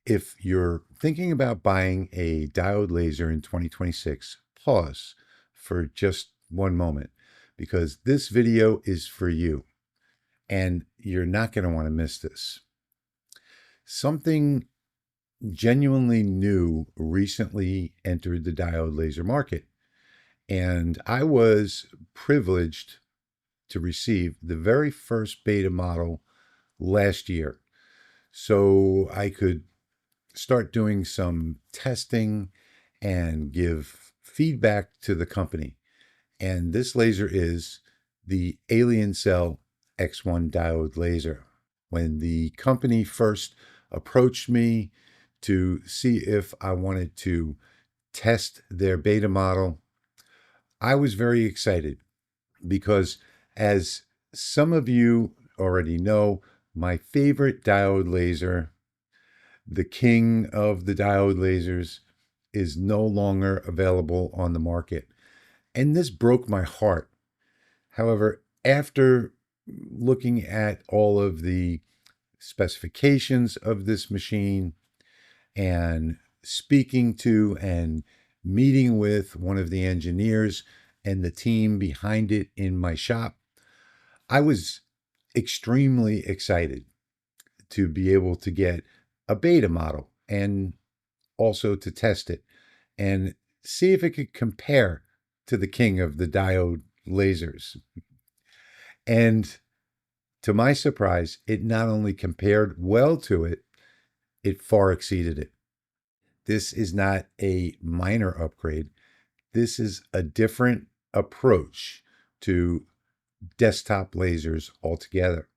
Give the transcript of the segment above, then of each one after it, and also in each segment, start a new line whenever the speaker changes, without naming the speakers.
If you're thinking about buying a diode laser in 2026, pause for just one moment because this video is for you and you're not going to want to miss this. Something genuinely new recently entered the diode laser market, and I was privileged to receive the very first beta model last year. So I could start doing some testing and give feedback to the company. And this laser is the Aliencell X1 Diode Laser. When the company first approached me to see if I wanted to test their beta model, I was very excited because, as some of you already know, my favorite diode laser, the king of the diode lasers, is no longer available on the market. And this broke my heart. However, after looking at all of the specifications of this machine and speaking to and meeting with one of the engineers and the team behind it in my shop, I was extremely excited to be able to get a beta model and also to test it and see if it could compare to the king of the diode lasers. And to my surprise, it not only compared well to it, it far exceeded it. This is not a minor upgrade. This is a different approach to desktop lasers altogether.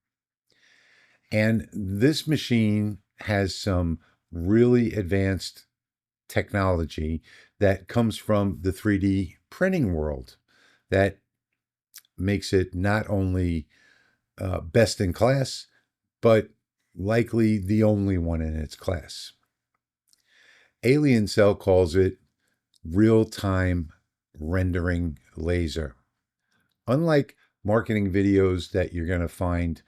And this machine has some really advanced technology that comes from the 3D printing world that makes it not only best in class, but likely the only one in its class. Aliencell calls it real-time rendering laser. Unlike marketing videos that you're going to find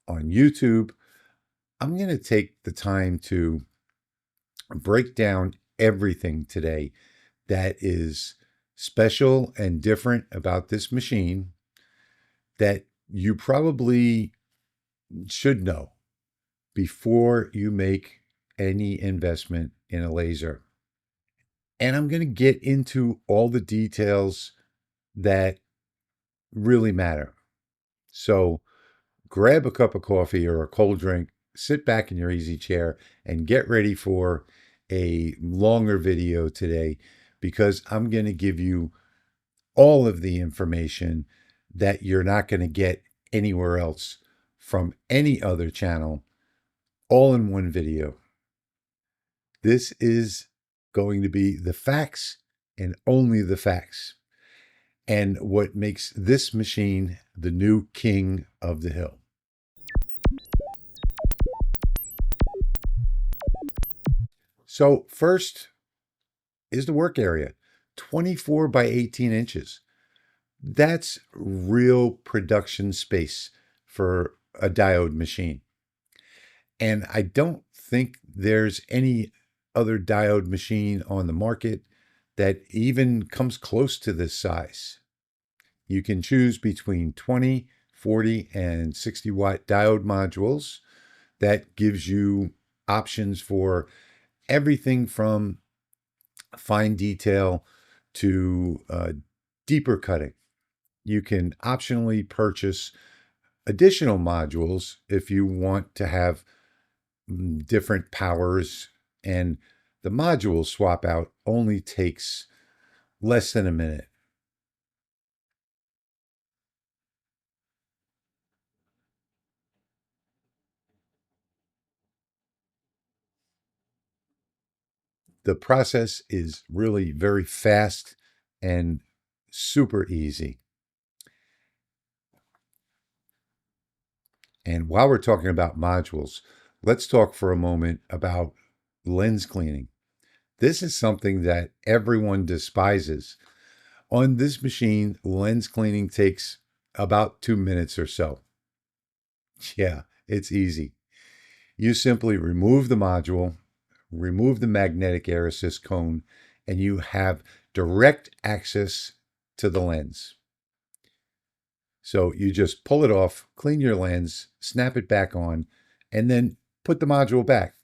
on YouTube, I'm going to take the time to break down everything today that is special and different about this machine that you probably should know before you make any investment in a laser. And I'm going to get into all the details that really matter. So grab a cup of coffee or a cold drink, sit back in your easy chair, and get ready for a longer video today because I'm going to give you all of the information that you're not going to get anywhere else from any other channel, all in one video. This is going to be the facts and only the facts, and what makes this machine the new king of the hill. So first is the work area, 24 by 18 inches. That's real production space for a diode machine. And I don't think there's any other diode machine on the market that even comes close to this size. You can choose between 20, 40, and 60 watt diode modules. That gives you options for everything from fine detail to deeper cutting. You can optionally purchase additional modules if you want to have different powers, and the module swap out only takes less than a minute. The process is really very fast and super easy. And while we're talking about modules, let's talk for a moment about lens cleaning. This is something that everyone despises. On this machine, lens cleaning takes about 2 minutes or so. Yeah, it's easy. You simply remove the module, remove the magnetic air assist cone, and you have direct access to the lens. So you just pull it off, clean your lens, snap it back on, and then put the module back.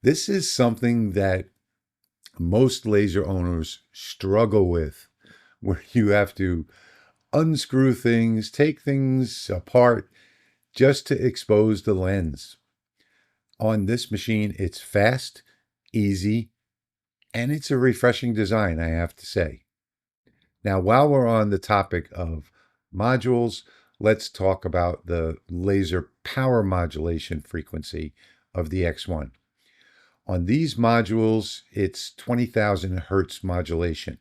This is something that most laser owners struggle with, where you have to unscrew things, take things apart just to expose the lens. On this machine, it's fast, easy, and it's a refreshing design, I have to say. Now, while we're on the topic of modules, let's talk about the laser power modulation frequency of the X1. On these modules, it's 20,000 hertz modulation,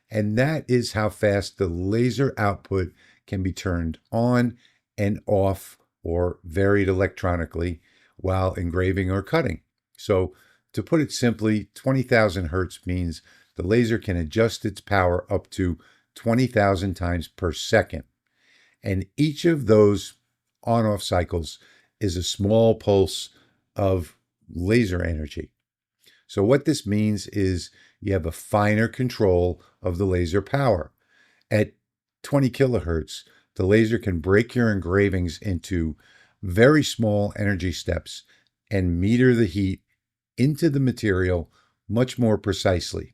and that is how fast the laser output can be turned on and off or varied electronically while engraving or cutting. So to put it simply, 20,000 hertz means the laser can adjust its power up to 20,000 times per second. And each of those on-off cycles is a small pulse of laser energy. So what this means is you have a finer control of the laser power. At 20 kilohertz, the laser can break your engravings into very small energy steps and meter the heat into the material much more precisely.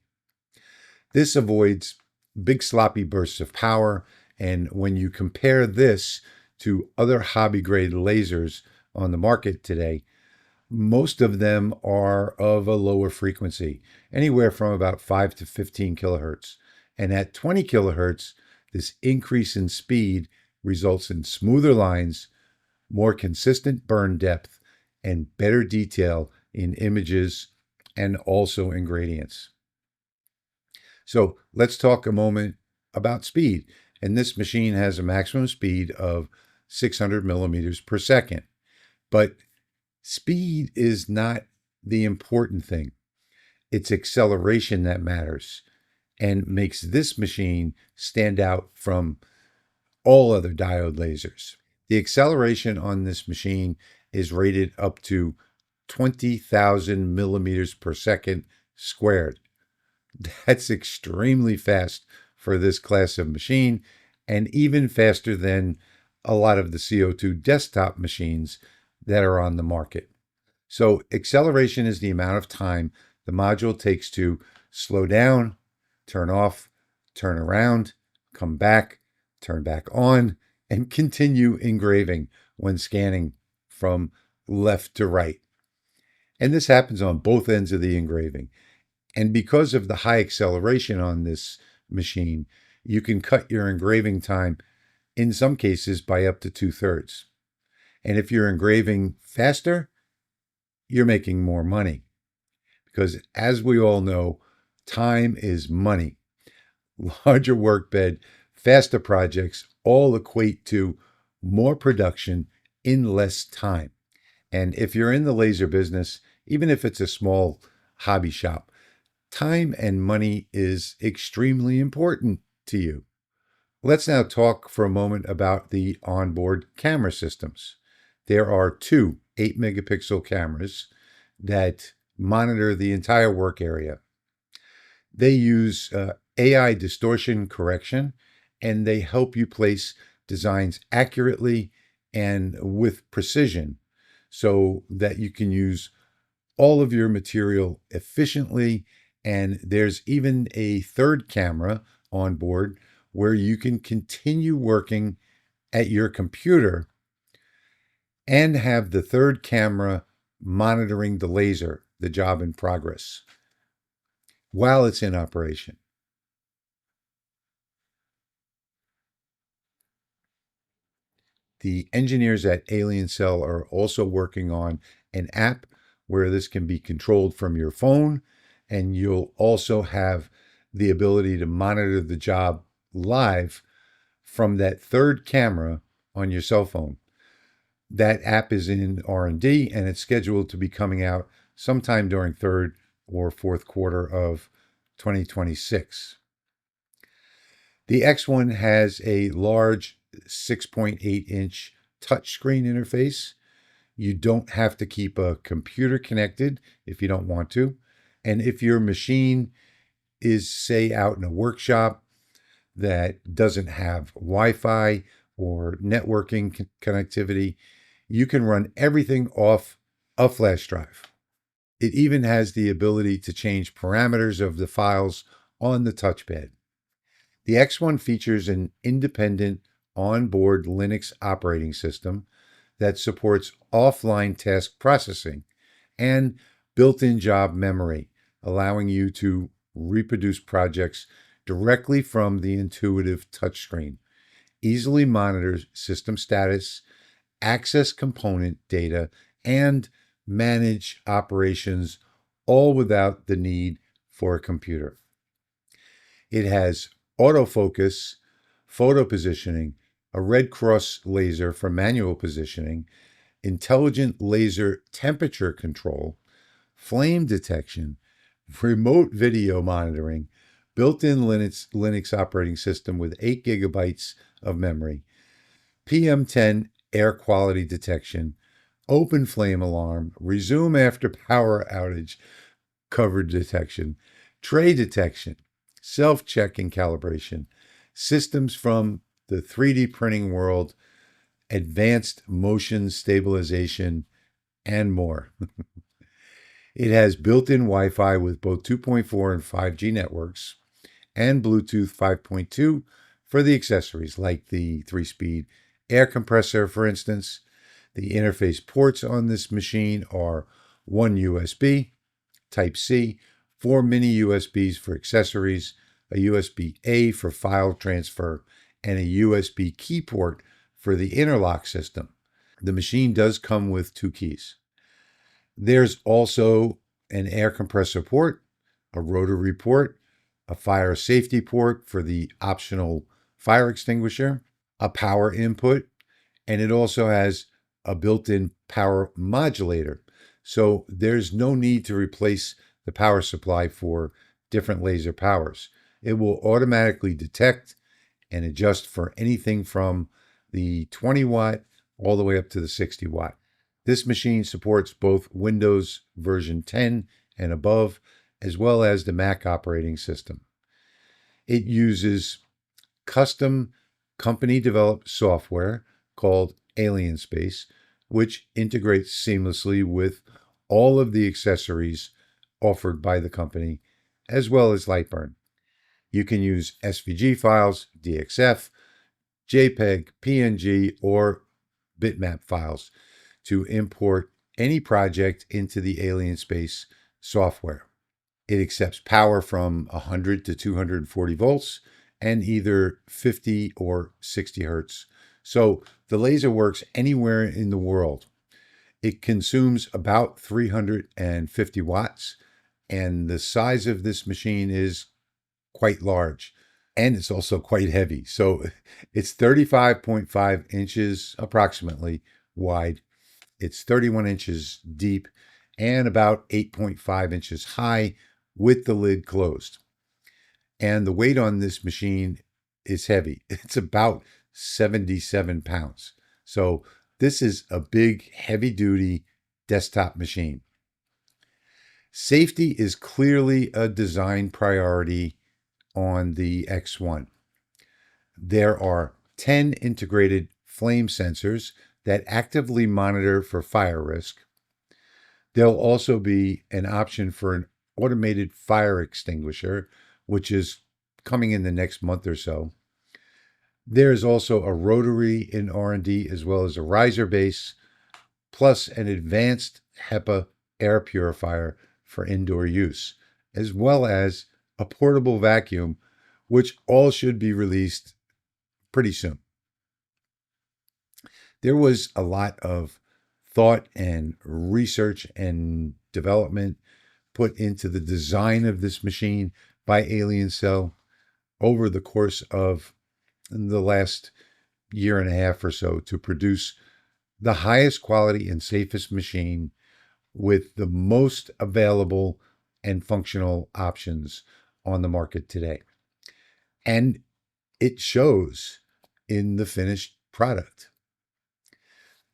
This avoids big sloppy bursts of power, and when you compare this to other hobby grade lasers on the market today, most of them are of a lower frequency, anywhere from about 5 to 15 kilohertz. And at 20 kilohertz, this increase in speed results in smoother lines, more consistent burn depth, and better detail in images and also in gradients. So let's talk a moment about speed. And this machine has a maximum speed of 600 millimeters per second. But speed is not the important thing. It's acceleration that matters and makes this machine stand out from all other diode lasers. The acceleration on this machine is rated up to 20,000 millimeters per second squared. That's extremely fast for this class of machine, and even faster than a lot of the CO2 desktop machines that are on the market. So acceleration is the amount of time the module takes to slow down, turn off, turn around, come back, turn back on, and continue engraving when scanning from left to right. And this happens on both ends of the engraving. And because of the high acceleration on this machine, you can cut your engraving time in some cases by up to 2/3. And if you're engraving faster, you're making more money. Because as we all know, time is money. Larger workbed, faster projects all equate to more production in less time. And if you're in the laser business, even if it's a small hobby shop, time and money is extremely important to you. Let's now talk for a moment about the onboard camera systems. There are two 8-megapixel cameras that monitor the entire work area. They use AI distortion correction, and they help you place designs accurately and with precision so that you can use all of your material efficiently. And there's even a third camera on board where you can continue working at your computer and have the third camera monitoring the laser, the job in progress, while it's in operation. The engineers at Aliencell are also working on an app where this can be controlled from your phone, and you'll also have the ability to monitor the job live from that third camera on your cell phone. That app is in R&D, and it's scheduled to be coming out sometime during third or fourth quarter of 2026. The X1 has a large 6.8-inch touchscreen interface. You don't have to keep a computer connected if you don't want to. And if your machine is, say, out in a workshop that doesn't have Wi-Fi or networking connectivity, you can run everything off a flash drive. It even has the ability to change parameters of the files on the touchpad. The X1 features an independent onboard Linux operating system that supports offline task processing and built-in job memory, allowing you to reproduce projects directly from the intuitive touchscreen, easily monitor system status, access component data, and manage operations, all without the need for a computer. It has autofocus, photo positioning, a red cross laser for manual positioning, intelligent laser temperature control, flame detection, remote video monitoring, built-in Linux operating system with 8 gigabytes of memory, PM10 air quality detection, open flame alarm, resume after power outage cover detection, tray detection, self-check and calibration, systems from the 3D printing world, advanced motion stabilization, and more. It has built-in Wi-Fi with both 2.4 and 5G networks and Bluetooth 5.2 for the accessories like the 3-speed air compressor, for instance. The interface ports on this machine are one USB, Type-C, 4 mini USBs for accessories, a USB-A for file transfer, and a USB key port for the interlock system. The machine does come with 2 keys. There's also an air compressor port, a rotary port, a fire safety port for the optional fire extinguisher, a power input, and it also has a built-in power modulator. So there's no need to replace the power supply for different laser powers. It will automatically detect and adjust for anything from the 20 watt all the way up to the 60 watt. This machine supports both Windows version 10 and above, as well as the Mac operating system. It uses custom company-developed software called Aliencell, which integrates seamlessly with all of the accessories offered by the company, as well as Lightburn. You can use SVG files, DXF, JPEG, PNG, or bitmap files to import any project into the Aliencell software. It accepts power from 100 to 240 volts and either 50 or 60 hertz. So the laser works anywhere in the world. It consumes about 350 watts, and the size of this machine is quite large, and it's also quite heavy. So it's 35.5 inches approximately wide. It's 31 inches deep and about 8.5 inches high with the lid closed. And the weight on this machine is heavy. It's about 77 pounds. So this is a big, heavy-duty desktop machine. Safety is clearly a design priority on the X1. There are 10 integrated flame sensors that actively monitor for fire risk. There'll also be an option for an automated fire extinguisher, which is coming in the next month or so. There's also a rotary in R&D, as well as a riser base, plus an advanced HEPA air purifier for indoor use, as well as a portable vacuum, which all should be released pretty soon. There was a lot of thought and research and development put into the design of this machine by Aliencell over the course of the last year and a half or so to produce the highest quality and safest machine with the most available and functional options on the market today. And it shows in the finished product.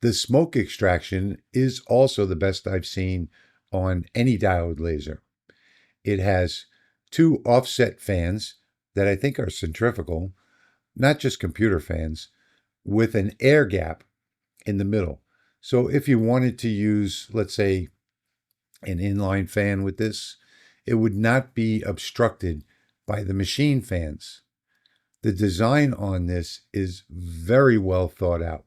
The smoke extraction is also the best I've seen on any diode laser. It has two offset fans that I think are centrifugal, not just computer fans, with an air gap in the middle. So if you wanted to use, let's say, an inline fan with this, it would not be obstructed by the machine fans. The design on this is very well thought out.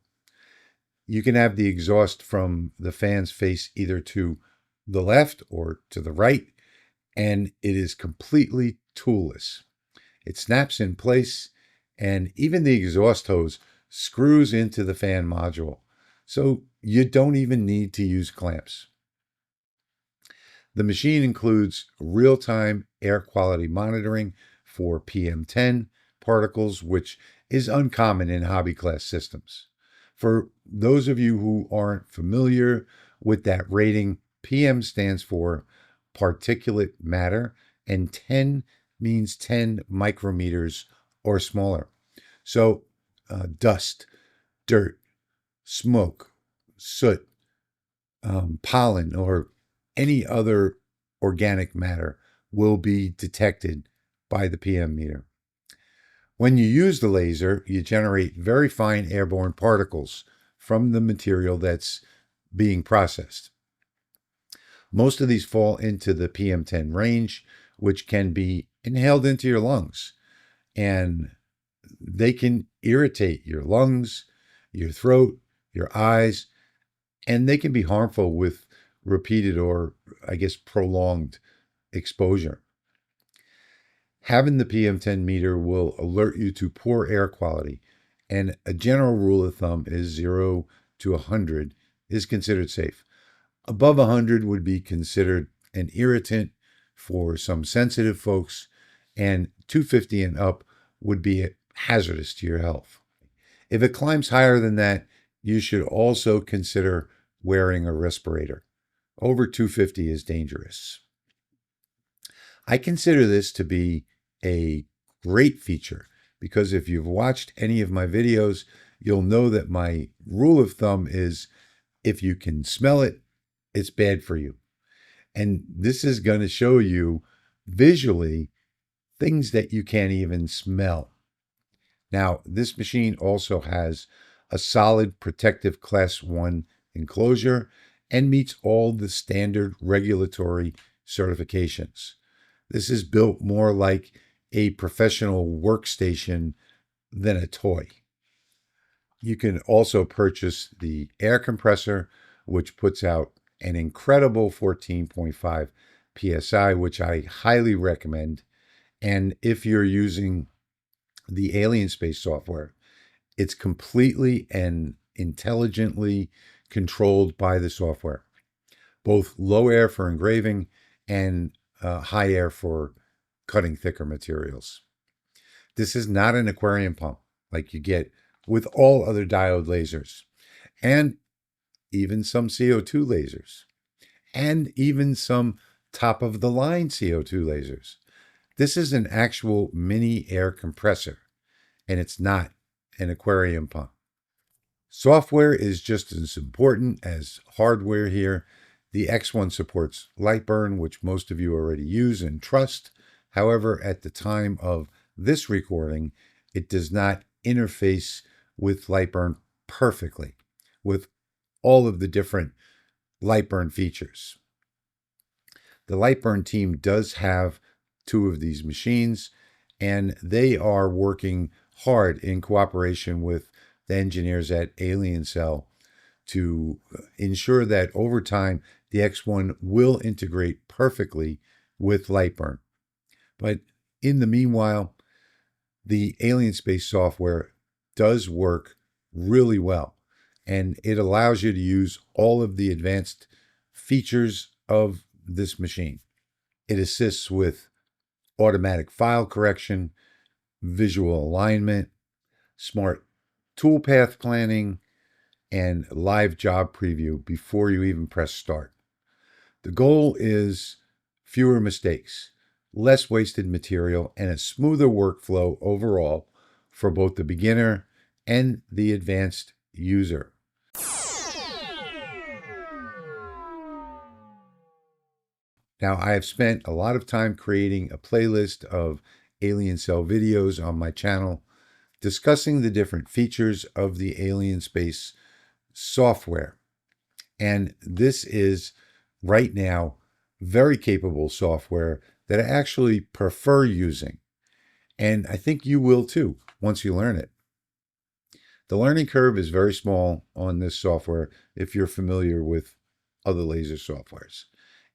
You can have the exhaust from the fans face either to the left or to the right, and it is completely toolless. It snaps in place, and even the exhaust hose screws into the fan module. So you don't even need to use clamps. The machine includes real-time air quality monitoring for PM10 particles, which is uncommon in hobby class systems. For those of you who aren't familiar with that rating, PM stands for particulate matter, and 10 means 10 micrometers or smaller. So dust, dirt, smoke, soot, pollen, or any other organic matter will be detected by the PM meter. When you use the laser, you generate very fine airborne particles from the material that's being processed. Most of these fall into the PM10 range, which can be inhaled into your lungs, and they can irritate your lungs, your throat, your eyes, and they can be harmful with repeated or, I guess, prolonged exposure. Having the PM10 meter will alert you to poor air quality, and a general rule of thumb is 0 to 100 is considered safe. Above 100 would be considered an irritant for some sensitive folks, and 250 and up would be hazardous to your health. If it climbs higher than that, you should also consider wearing a respirator. Over 250 is dangerous. I consider this to be a great feature because if you've watched any of my videos, you'll know that my rule of thumb is if you can smell it, it's bad for you. And this is going to show you visually things that you can't even smell. Now, this machine also has a solid protective Class 1 enclosure and meets all the standard regulatory certifications. This is built more like a professional workstation than a toy. You can also purchase the air compressor, which puts out an incredible 14.5 PSI, which I highly recommend. And if you're using the Aliencell software, it's completely and intelligently controlled by the software, both low air for engraving and high air for cutting thicker materials. This is not an aquarium pump like you get with all other diode lasers, and even some CO2 lasers, and even some top-of-the-line CO2 lasers. This is an actual mini air compressor, and it's not an aquarium pump. Software is just as important as hardware here. The X1 supports lightburn, which most of you already use and trust. However, at the time of this recording, it does not interface with lightburn perfectly with all of the different lightburn features. The lightburn team does have two of these machines, and they are working hard in cooperation with the engineers at Aliencell to ensure that over time the X1 will integrate perfectly with lightburn. But in the meanwhile, the Aliencell software does work really well, and it allows you to use all of the advanced features of this machine. It assists with automatic file correction, visual alignment, smart toolpath planning, and live job preview before you even press start. The goal is fewer mistakes, less wasted material, and a smoother workflow overall for both the beginner and the advanced user. Now, I have spent a lot of time creating a playlist of Aliencell videos on my channel discussing the different features of the alien space software. And this is right now very capable software that I actually prefer using. And I think you will too once you learn it. The learning curve is very small on this software if you're familiar with other laser softwares.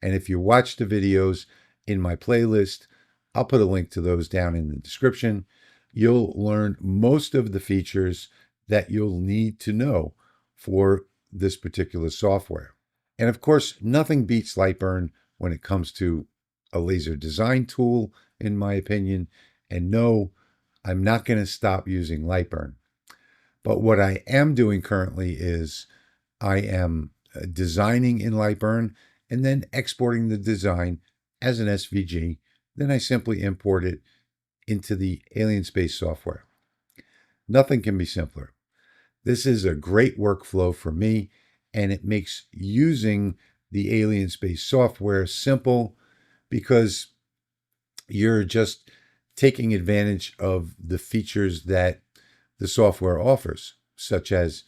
And if you watch the videos in my playlist, I'll put a link to those down in the description. You'll learn most of the features that you'll need to know for this particular software. And of course, nothing beats lightburn when it comes to a laser design tool, in my opinion. And no, I'm not going to stop using lightburn. But what I am doing currently is I am designing in lightburn and then exporting the design as an SVG. Then I simply import it into the Alien Space software. Nothing can be simpler. This is a great workflow for me, and it makes using the Alien Space software simple because you're just taking advantage of the features that the software offers, such as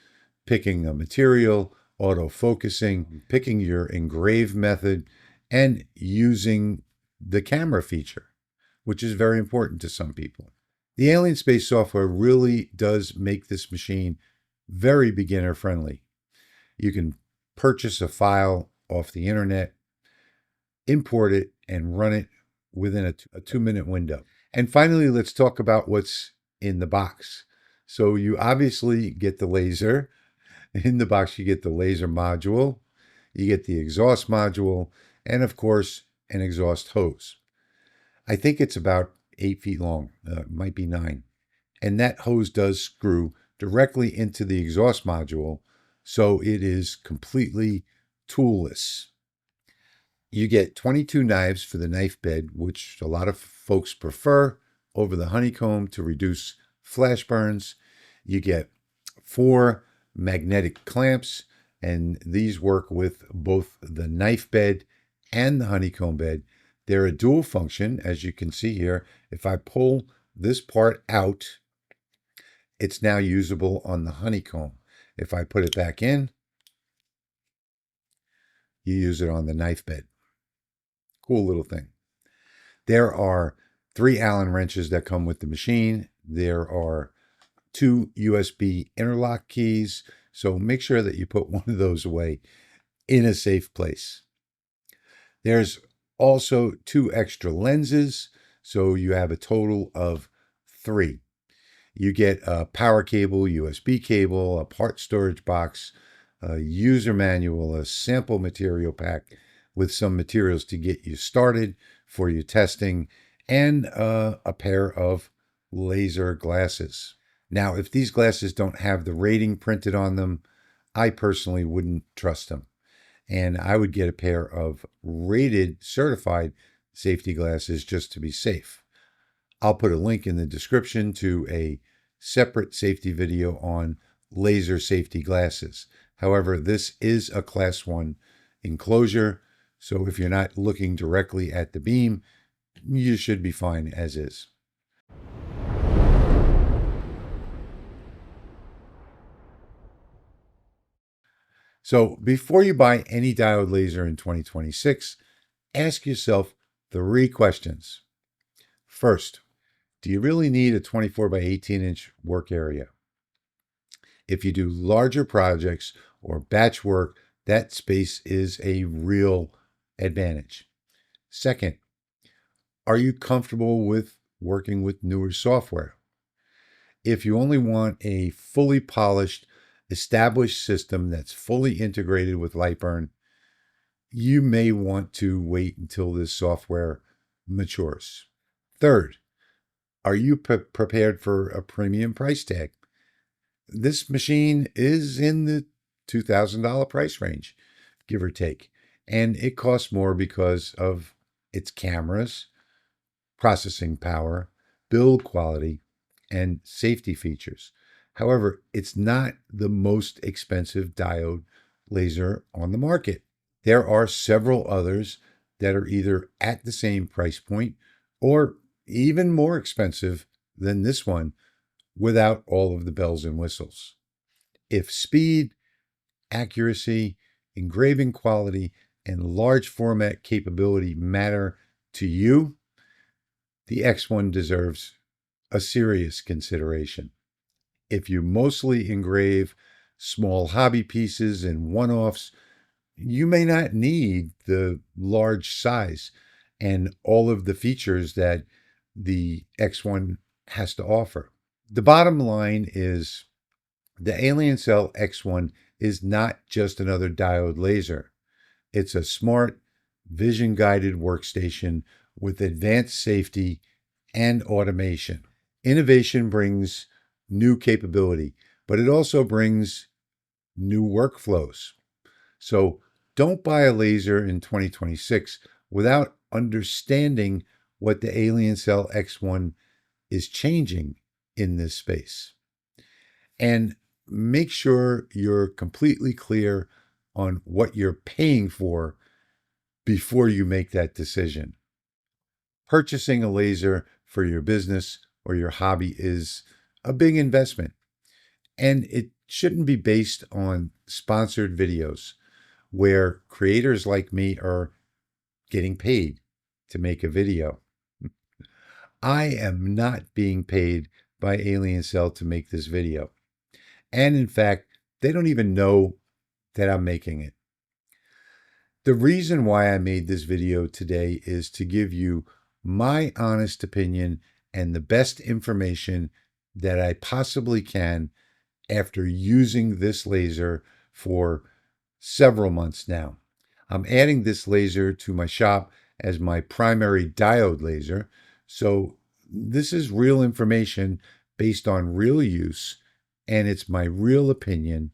picking a material, auto-focusing, picking your engrave method, and using the camera feature, which is very important to some people. The Alien Space software really does make this machine very beginner friendly. You can purchase a file off the internet, import it, and run it within a 2-minute window. And finally, let's talk about what's in the box. So you obviously get the laser. In the box, you get the laser module, you get the exhaust module, and of course, an exhaust hose. I think it's about 8 feet long, it might be 9. And that hose does screw directly into the exhaust module, so it is completely toolless. You get 22 knives for the knife bed, which a lot of folks prefer over the honeycomb to reduce flash burns. You get 4 magnetic clamps, and these work with both the knife bed and the honeycomb bed. They're a dual function, as you can see here. If I pull this part out, it's now usable on the honeycomb. If I put it back in, you use it on the knife bed. Cool little thing. There are 3 Allen wrenches that come with the machine. There are 2 USB interlock keys, so make sure that you put one of those away in a safe place. There's also 2 extra lenses, so you have a total of 3. You get a power cable, USB cable, a part storage box, a user manual, a sample material pack with some materials to get you started for your testing, and a pair of laser glasses. Now, if these glasses don't have the rating printed on them, I personally wouldn't trust them. And I would get a pair of rated, certified safety glasses just to be safe. I'll put a link in the description to a separate safety video on laser safety glasses. However, this is a Class 1 enclosure, so if you're not looking directly at the beam, you should be fine as is. So before you buy any diode laser in 2026, ask yourself 3 questions. First, do you really need a 24 by 18 inch work area? If you do larger projects or batch work, that space is a real advantage. Second, are you comfortable with working with newer software? If you only want a fully polished, established system that's fully integrated with lightburn, you may want to wait until this software matures. Third, are you prepared for a premium price tag? This machine is in the $2,000 price range, give or take, and it costs more because of its cameras, processing power, build quality, and safety features. However, it's not the most expensive diode laser on the market. There are several others that are either at the same price point or even more expensive than this one without all of the bells and whistles. If speed, accuracy, engraving quality, and large format capability matter to you, the X1 deserves a serious consideration. If you mostly engrave small hobby pieces and one-offs, you may not need the large size and all of the features that the X1 has to offer. The bottom line is the Aliencell X1 is not just another diode laser. It's a smart, vision-guided workstation with advanced safety and automation. Innovation brings new capability, but it also brings new workflows. So don't buy a laser in 2026 without understanding what the Aliencell X1 is changing in this space. And make sure you're completely clear on what you're paying for before you make that decision. Purchasing a laser for your business or your hobby is a big investment, and it shouldn't be based on sponsored videos where creators like me are getting paid to make a video. I am not being paid by Aliencell to make this video. And in fact, they don't even know that I'm making it. The reason why I made this video today is to give you my honest opinion and the best information that I possibly can after using this laser for several months now. I'm adding this laser to my shop as my primary diode laser, so this is real information based on real use, and it's my real opinion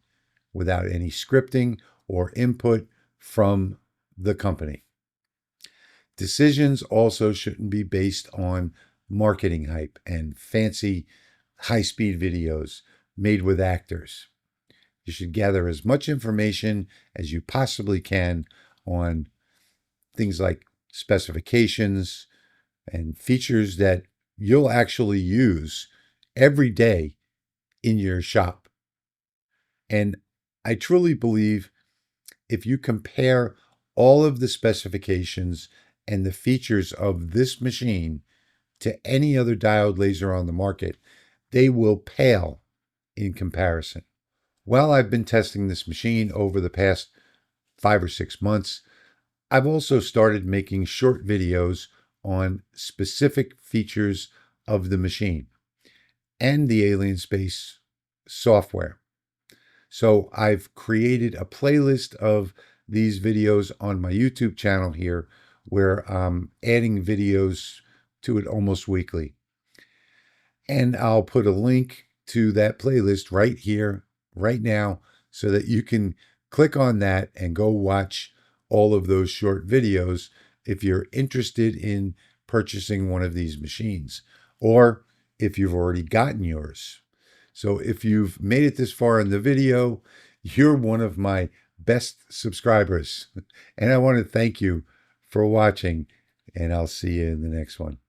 without any scripting or input from the company. Decisions also shouldn't be based on marketing hype and fancy high-speed videos made with actors. You should gather as much information as you possibly can on things like specifications and features that you'll actually use every day in your shop. And I truly believe if you compare all of the specifications and the features of this machine to any other diode laser on the market, they will pale in comparison. While I've been testing this machine over the past 5 or 6 months, I've also started making short videos on specific features of the machine and the Alienspace software. So I've created a playlist of these videos on my YouTube channel here where I'm adding videos to it almost weekly. And I'll put a link to that playlist right here, right now, so that you can click on that and go watch all of those short videos if you're interested in purchasing one of these machines, or if you've already gotten yours. So if you've made it this far in the video, you're one of my best subscribers. And I want to thank you for watching, and I'll see you in the next one.